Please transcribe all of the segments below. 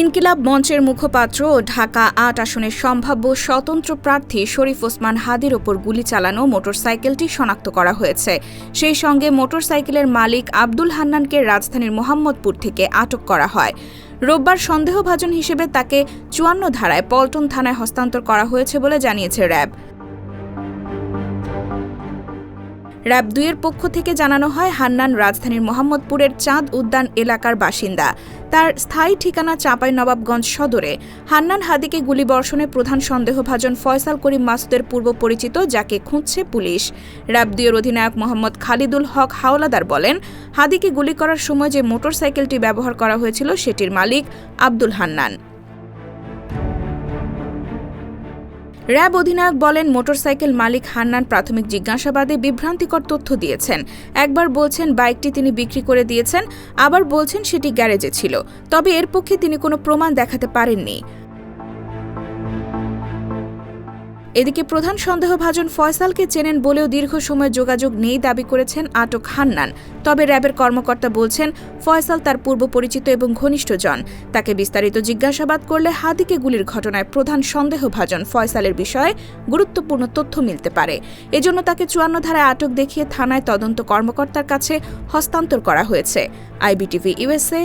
ইনকিলাব মঞ্চের মুখপাত্র ও ঢাকা ৮ আসনের সম্ভাব্য স্বতন্ত্র প্রার্থী শরীফ ওসমান হাদির ওপর গুলি চালানো মোটরসাইকেলটি শনাক্ত করা হয়েছে। সেই সঙ্গে মোটরসাইকেলের মালিক আব্দুল হান্নানকে রাজধানীর মোহাম্মদপুর থেকে আটক করা হয়। রোববার সন্দেহভাজন হিসেবে তাকে ৫৪ ধারায় পল্টন থানায় হস্তান্তর করা হয়েছে বলে জানিয়েছে র্যাব। র্যাব ২ এর পক্ষ থেকে জানানো হয়, হান্নান রাজধানীর মোহাম্মদপুরের চাঁদ উদ্যান এলাকার বাসিন্দা। তার স্থায়ী ঠিকানা চাঁপাইনবাবগঞ্জ সদরে। হান্নান হাদিকে গুলিবর্ষণে প্রধান সন্দেহভাজন ফয়সাল করিম মাসুদের পূর্ব পরিচিত, যাকে খুঁজছে পুলিশ। র্যাব ২ এর অধিনায়ক মোহাম্মদ খালিদুল হক হাওলাদার বলেন, হাদিকে গুলি করার সময় যে মোটরসাইকেলটি ব্যবহার করা হয়েছিল সেটির মালিক আব্দুল হান্নান। র্যাব অধিনায়ক বলেন, মোটরসাইকেল মালিক হান্নান প্রাথমিক জিজ্ঞাসাবাদে বিভ্রান্তিকর তথ্য দিয়েছেন। একবার বলছেন বাইকটি তিনি বিক্রি করে দিয়েছেন, আবার বলছেন সেটি গ্যারেজে ছিল। তবে এর পক্ষে তিনি কোনো প্রমাণ দেখাতে পারেননি। এদিকে প্রধান সন্দেহভাজন ফয়সালকে চেনেন বলেও দীর্ঘ সময় যোগাযোগ নেই দাবি করেছেন আটক হান্নান। তবে র্যাবের কর্মকর্তা বলছেন, ফয়সাল তার পূর্ব পরিচিত এবং ঘনিষ্ঠজন। তাকে বিস্তারিত জিজ্ঞাসাবাদ করলে হাদিকে গুলির ঘটনায় প্রধান সন্দেহভাজন ফয়সালের বিষয়ে গুরুত্বপূর্ণ তথ্য মিলতে পারে। এজন্য তাকে ৫৪ ধারায় আটক দেখিয়ে থানায় তদন্ত কর্মকর্তার কাছে হস্তান্তর করা হয়েছে। IBTV USA,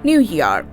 new York.